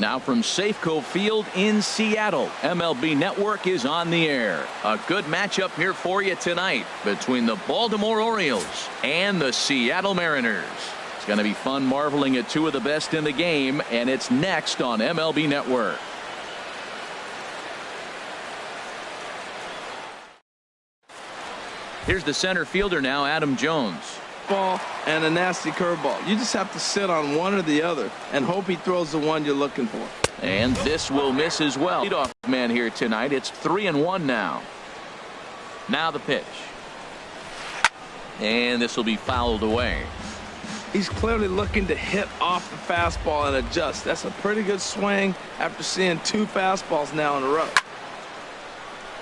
Now from Safeco Field in Seattle, MLB Network is on the air. A good matchup here for you tonight between the Baltimore Orioles and the Seattle Mariners. It's going to be fun marveling at two of the best in the game, and it's next on MLB Network. Here's the center fielder now, Adam Jones. Ball and a nasty curveball. You just have to sit on one or the other and hope he throws the one you're looking for. And this will miss as well. Leadoff man here tonight. It's 3-1 now. Now the pitch. And this will be fouled away. He's clearly looking to hit off the fastball and adjust. That's a pretty good swing after seeing two fastballs now in a row.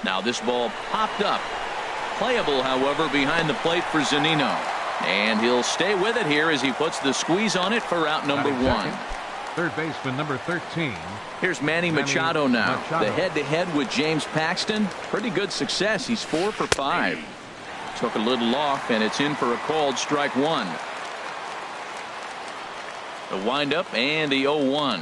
Now this ball popped up. Playable, however, behind the plate for Zunino. And he'll stay with it here as he puts the squeeze on it for out number one. Third baseman number 13. Here's Manny Machado now. The head-to-head with James Paxton. Pretty good success. He's 4 for 5. Took a little off, and it's in for a called strike one. The windup and the 0-1.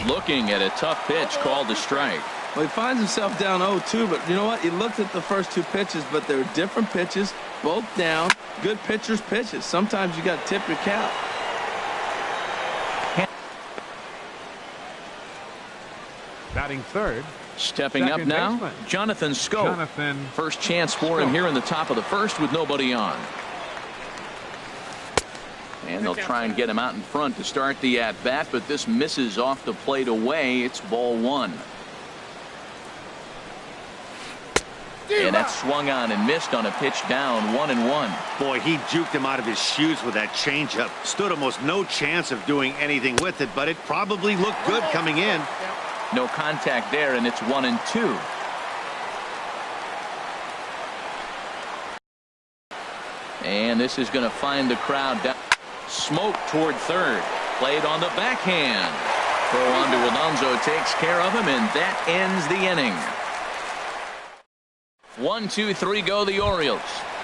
Looking at a tough pitch called the strike. Well, he finds himself down 0-2, but you know what? He looked at the first two pitches, but they were different pitches, both down. Good pitchers' pitches. Sometimes you got to tip your cap. Batting third. Stepping up now, baseman, Jonathan Schoop. First chance for him here in the top of the first with nobody on. And they'll try and get him out in front to start the at-bat, but this misses off the plate away. It's ball one. And that swung on and missed on a pitch down 1-1. Boy, he juked him out of his shoes with that changeup. Stood almost no chance of doing anything with it, but it probably looked good coming in. No contact there, and it's 1-2. And this is going to find the crowd down. Smoke toward third. Played on the backhand. Throw on to Alonso takes care of him, and that ends the inning. 1, 2, 3 go the Orioles.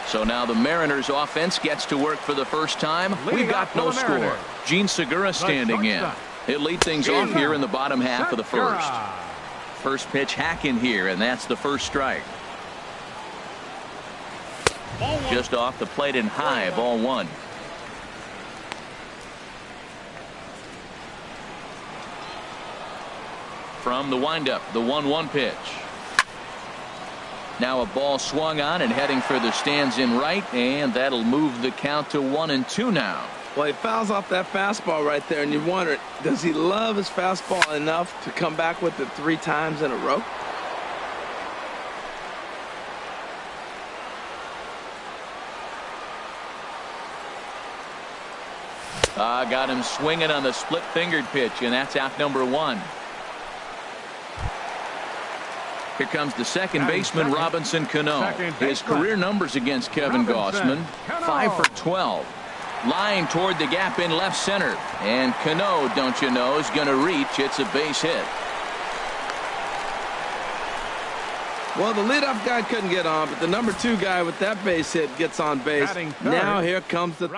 So now the Mariners offense gets to work for the first time. We've got no score. Gene Segura standing in. He'll lead things off here in the bottom half of the first. First pitch hack in here, and that's the first strike. Just off the plate and high, ball one. From the windup, the 1-1 pitch. Now a ball swung on and heading for the stands in right, and that'll move the count to 1-2 now. Well, he fouls off that fastball right there, and you wonder, does he love his fastball enough to come back with it 3 times in a row? Got him swinging on the split-fingered pitch, and that's out number 1. Here comes the second baseman, Robinson Cano. His career numbers against Kevin Gausman, 5 for 12. Line toward the gap in left center. And Cano, don't you know, is going to reach. It's a base hit. Well, the leadoff guy couldn't get on, but the number 2 guy with that base hit gets on base. Now here comes the...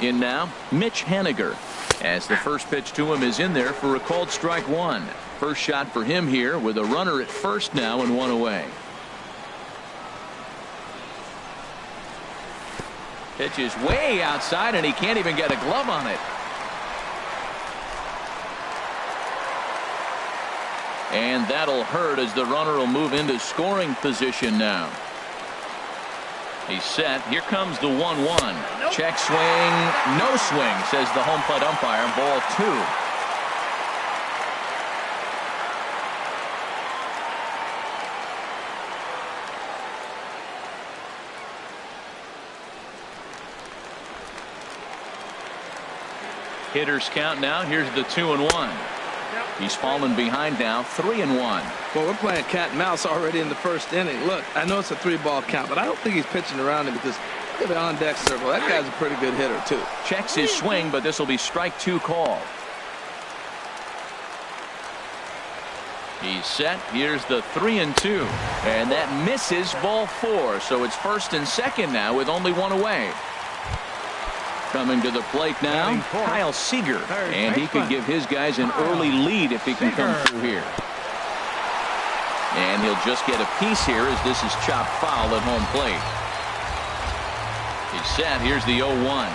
In now, Mitch Haniger. As the first pitch to him is in there for a called strike one. First shot for him here with a runner at first now and 1 away. Pitch is way outside and he can't even get a glove on it. And that'll hurt as the runner will move into scoring position now. He's set. Here comes the 1-1. Check swing. No swing, says the home plate umpire. Ball 2. Hitters count now. Here's the 2-1. He's fallen behind now, 3-1. Well, we're playing cat and mouse already in the first inning. Look, I know it's a 3-ball count, but I don't think he's pitching around him because look at the on-deck circle. That guy's a pretty good hitter, too. Checks his swing, but this will be strike 2 called. He's He's set. Here's the 3-2. And that misses ball 4. So it's 1st and 2nd now with only 1 away. Coming to the plate now, Kyle Seager. And he could give his guys an early lead if he can come through here. And he'll just get a piece here as this is chopped foul at home plate. He's set. Here's the 0-1.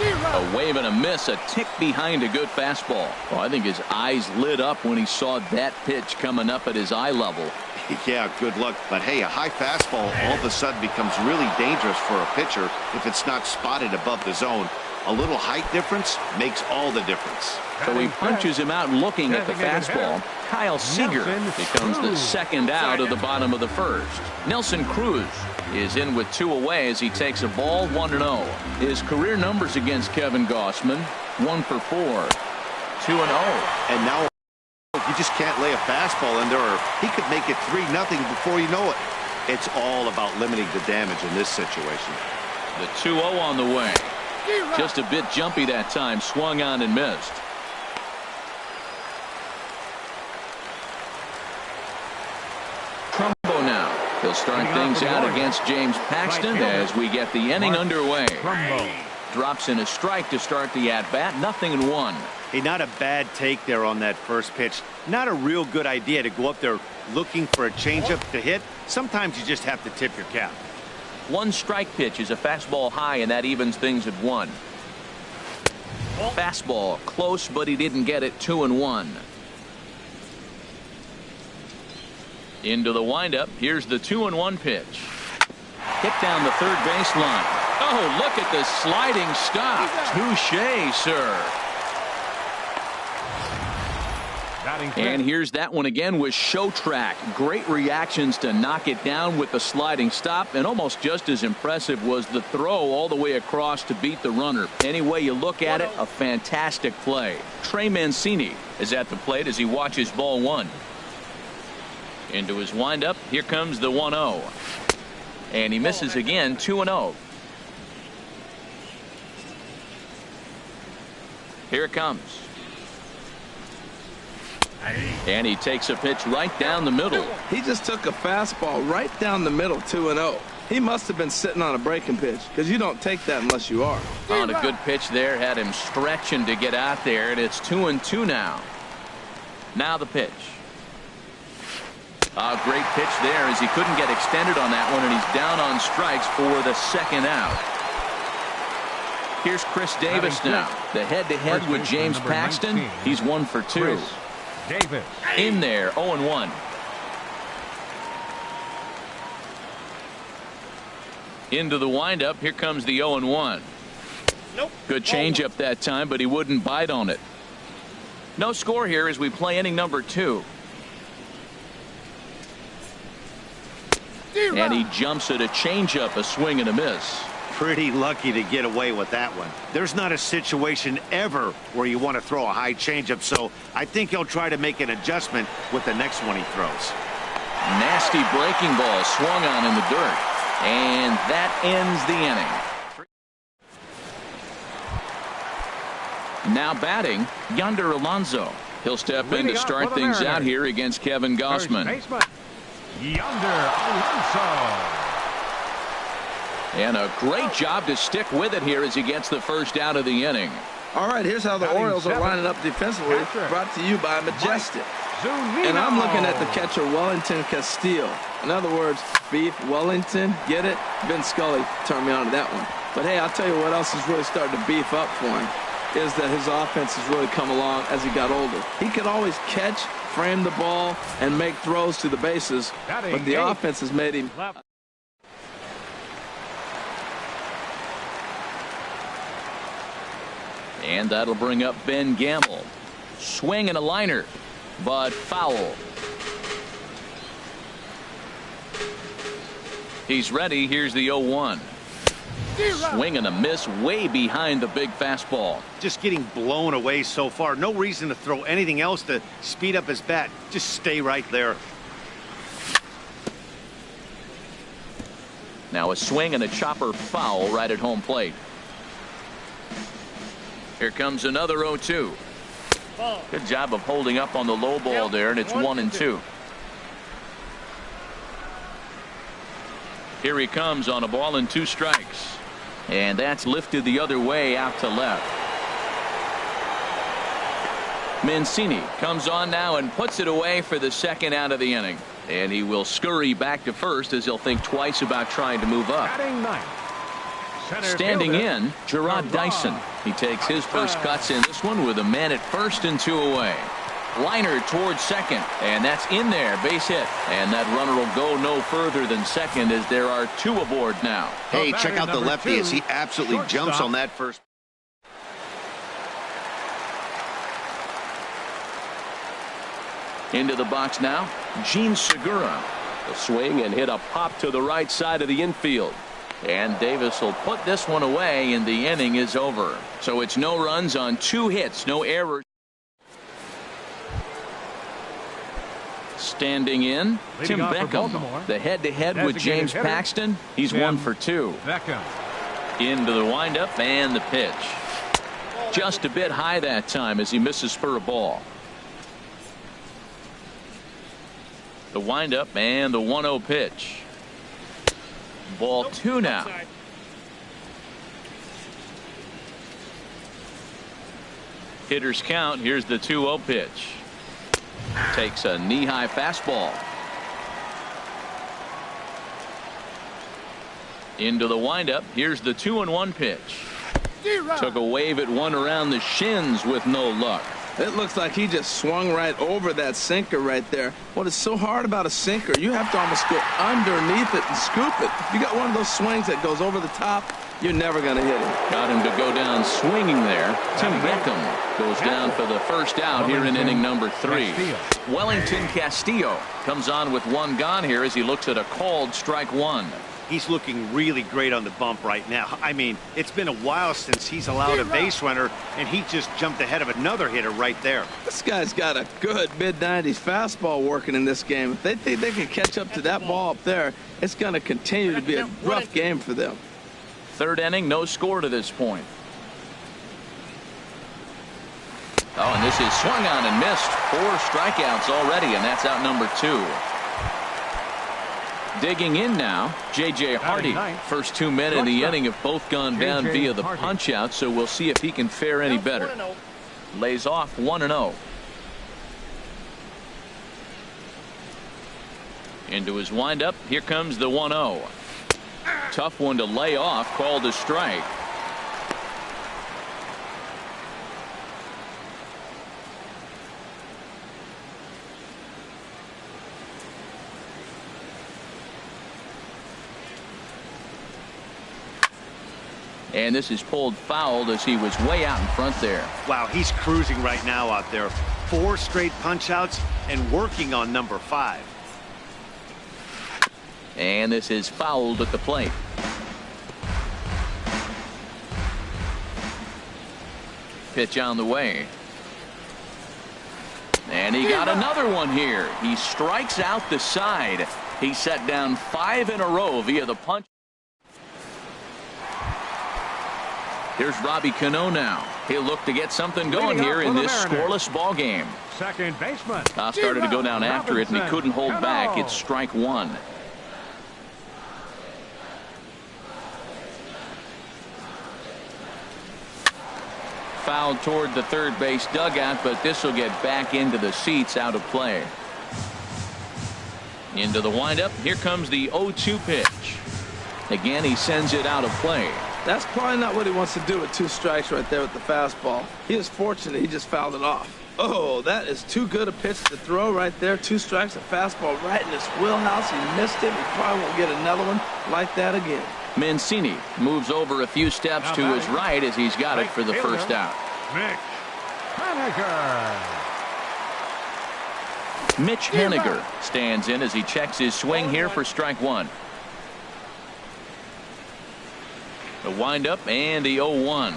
A wave and a miss, a tick behind a good fastball. Well, I think his eyes lit up when he saw that pitch coming up at his eye level. Yeah, good luck. But hey, a high fastball all of a sudden becomes really dangerous for a pitcher if it's not spotted above the zone. A little height difference makes all the difference. So he punches him out looking at the fastball. Kyle Seager becomes the 2nd out of the bottom of the 1st. Nelson Cruz is in with 2 away as he takes a ball 1-0. His career numbers against Kevin Gausman, 1 for 4, 2-0. And now you just can't lay a fastball in there or he could make it 3-0 before you know it. It's all about limiting the damage in this situation. The 2-0 on the way. Just a bit jumpy that time, swung on and missed. Trumbo now. He'll start things out against James Paxton as we get the inning underway. Drops in a strike to start the at-bat, 0-1. Hey, not a bad take there on that first pitch. Not a real good idea to go up there looking for a changeup to hit. Sometimes you just have to tip your cap. 1 strike pitch is a fastball high, and that evens things at 1. Fastball close, but he didn't get it. 2-1. Into the windup. Here's the 2-1 pitch. Hit down the 3rd baseline. Oh, look at the sliding stop. Touche, sir. And here's that one again with show track. Great reactions to knock it down with the sliding stop, and almost just as impressive was the throw all the way across to beat the runner. Any way you look at it, a fantastic play. Trey Mancini is at the plate as he watches ball 1. Into his windup. Here comes the 1-0. And he misses again. 2-0. Here it comes. And he takes a pitch right down the middle. He just took a fastball right down the middle, 2-0. He must have been sitting on a breaking pitch because you don't take that unless you are. On a good pitch there, had him stretching to get out there, and it's 2-2 now. Now the pitch. A great pitch there as he couldn't get extended on that one, and he's down on strikes for the 2nd out. Here's Chris Davis now. The head-to-head with James Paxton. He's 1 for 2. Davis. In there, 0-1. Into the windup. Here comes the 0-1. Nope. Good changeup that time, but he wouldn't bite on it. No score here as we play inning number 2. And he jumps at a changeup, a swing and a miss. Pretty lucky to get away with that one. There's not a situation ever where you want to throw a high changeup, so I think he'll try to make an adjustment with the next one he throws. Nasty breaking ball swung on in the dirt. And that ends the inning. Now batting, Yonder Alonso. He'll step in to start things out here against Kevin Gausman. Yonder Alonso. And a great job to stick with it here as he gets the 1st out of the inning. All right, here's how the Orioles are lining up defensively, brought to you by Majestic. And I'm looking at the catcher, Wellington Castillo. In other words, Beef Wellington, get it? Vin Scully turned me on to that one. But hey, I'll tell you what else is really starting to beef up for him, is that his offense has really come along as he got older. He could always catch, frame the ball, and make throws to the bases, but the offense has made him... And that'll bring up Ben Gamble. Swing and a liner, but foul. He's ready. Here's the 0-1. Swing and a miss way behind the big fastball. Just getting blown away so far. No reason to throw anything else to speed up his bat. Just stay right there. Now a swing and a chopper foul right at home plate. Here comes another 0-2. Good job of holding up on the low ball there, and it's 1-2. Here he comes on a ball and 2 strikes. And that's lifted the other way out to left. Mancini comes on now and puts it away for the 2nd out of the inning. And he will scurry back to first as he'll think twice about trying to move up. Standing in, Gerard Dyson. He takes his first cuts in this one with a man at first and 2 away. Liner towards second, and that's in there, base hit. And that runner will go no further than second as there are 2 aboard now. Hey, check out the lefty as he absolutely jumps on that first. Into the box now, Gene Segura. The swing and hit a pop to the right side of the infield. And Davis will put this one away, and the inning is over. So it's no runs on 2 hits, no errors. Standing in, Tim Beckham. The head-to-head with James Paxton. He's 1 for 2. Into the windup and the pitch. Just a bit high that time as he misses for a ball. The windup and the 1-0 pitch. Ball 2 now. Hitters count. Here's the 2-0 pitch. Takes a knee-high fastball. Into the windup. Here's the 2-1 pitch. Took a wave at one around the shins with no luck. It looks like he just swung right over that sinker right there. What is so hard about a sinker, you have to almost go underneath it and scoop it. If you got one of those swings that goes over the top, you're never going to hit it. Got him to go down swinging there. Tim Beckham goes down for the first out here in inning number 3. Wellington Castillo comes on with 1 gone here as he looks at a called strike 1. He's looking really great on the bump right now. I mean, it's been a while since he's allowed a base runner, and he just jumped ahead of another hitter right there. This guy's got a good mid-90s fastball working in this game. If they think they can catch up to that ball up there, it's going to continue to be a rough game for them. 3rd inning, no score to this point. Oh, and this is swung on and missed. 4 strikeouts already, and that's out number 2. Digging in now, J.J. Hardy. First 2 men in the inning have both gone down via the punch-out, so we'll see if he can fare any better. Lays off 1-0. Into his windup, here comes the 1-0. Tough one to lay off, called a strike. And this is pulled foul as he was way out in front there. Wow, he's cruising right now out there. 4 straight punch-outs and working on number 5. And this is fouled at the plate. Pitch on the way. And he got another one here. He strikes out the side. He set down 5 in a row via the punch. Here's Robbie Cano now. He'll look to get something going here in this scoreless ball game. Second baseman. Started to go down after it, and he couldn't hold back. It's strike 1. Fouled toward the third base dugout, but this will get back into the seats, out of play. Into the windup. Here comes the 0-2 pitch. Again, he sends it out of play. That's probably not what he wants to do with 2 strikes right there with the fastball. He is fortunate he just fouled it off. Oh, that is too good a pitch to throw right there. 2 strikes, a fastball right in his wheelhouse. He missed it. He probably won't get another one like that again. Mancini moves over a few steps to his right as he's got it for the first out. Mitch Haniger stands in as he checks his swing here for strike 1. The windup and the 0-1.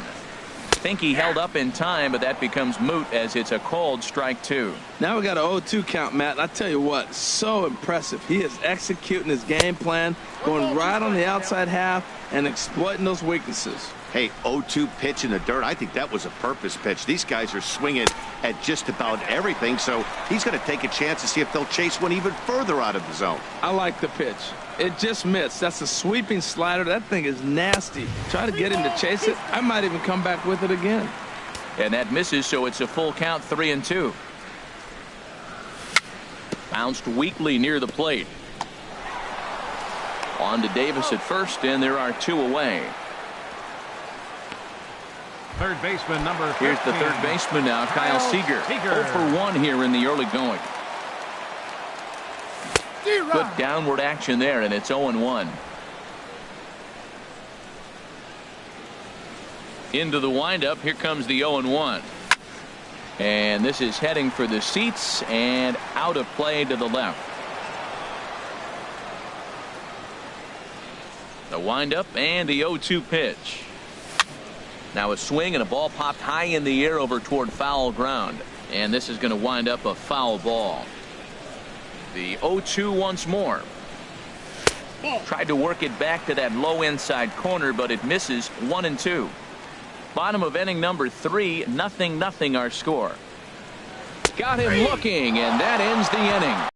Think he held up in time, but that becomes moot as it's a called strike 2. Now we got an 0-2 count, Matt. And I tell you what, so impressive. He is executing his game plan, going right on the outside half and exploiting those weaknesses. Hey, 0-2 pitch in the dirt. I think that was a purpose pitch. These guys are swinging at just about everything, so he's going to take a chance to see if they'll chase one even further out of the zone. I like the pitch. It just missed. That's a sweeping slider. That thing is nasty. Try to get him to chase it. I might even come back with it again. And that misses, so it's a full count, 3-2. Bounced weakly near the plate. On to Davis at first, and there are 2 away. Third baseman number 13. Here's the third baseman now, Kyle Seager. 0 for 1 here in the early going. Good downward action there, and it's 0-1. Into the windup. Here comes the 0-1. And this is heading for the seats and out of play to the left. The windup and the 0-2 pitch. Now a swing and a ball popped high in the air over toward foul ground. And this is going to wind up a foul ball. The 0-2 once more. Tried to work it back to that low inside corner, but it misses. 1-2. Bottom of inning number 3, 0-0 our score. Got him looking, and that ends the inning.